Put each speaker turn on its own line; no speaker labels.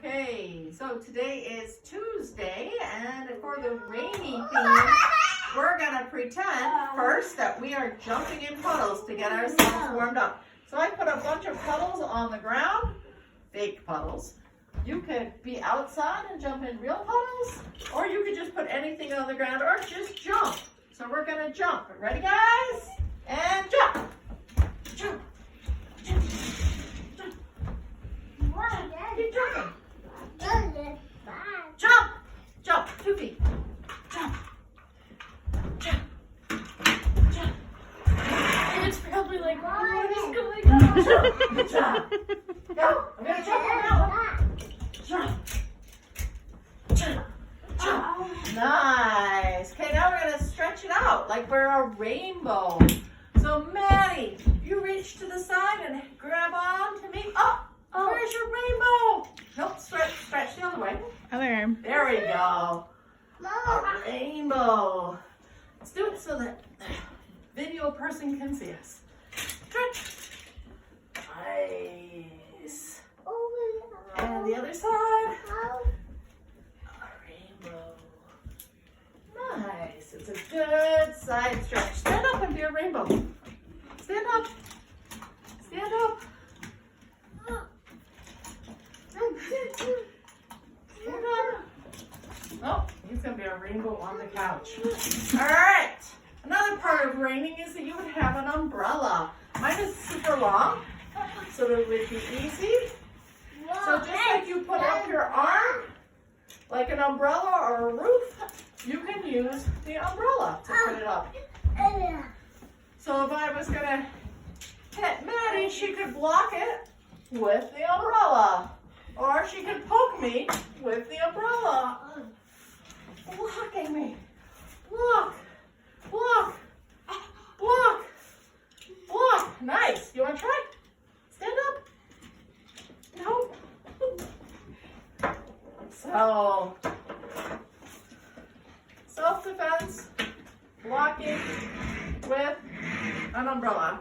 Okay, so today is Tuesday, and for the rainy theme, we're gonna pretend first that we are jumping in puddles to get ourselves warmed up. So I put a bunch of puddles on the ground, fake puddles. You could be outside and jump in real puddles, or you could just put anything on the ground, or just jump. So we're gonna jump. Ready, guys? And jump! Jump! Jump! Jump! Keep jumping. Jump! Jump! 2 feet. Jump! Jump! Jump! And it's probably like, what is going on? Jump! Jump! Go! I'm gonna jump on that one. Jump! Jump! Jump! Nice! Okay, now we're gonna stretch it out like we're a rainbow. So Maddie, you reach to the side and grab on to me. Oh! Where's your rainbow? Nope, stretch the other way.
Other arm.
There we go. A rainbow. Let's do it so that the video person can see us. Stretch. Nice. And the other side. A rainbow. Nice. It's a good side stretch. Stand up and be a rainbow. Stand up. Stand up. Oh, he's going to be a rainbow on the couch. All right. Another part of raining is that you would have an umbrella. Mine is super long, so that it would be easy. So just like you put up your arm, like an umbrella or a roof, you can use the umbrella to put it up. So if I was going to hit Maddie, she could block it with the umbrella. Or she could poke me with the umbrella. Blocking me. Block. Block. Block. Block. Nice. You want to try? Stand up. No. So, self-defense, blocking with an umbrella.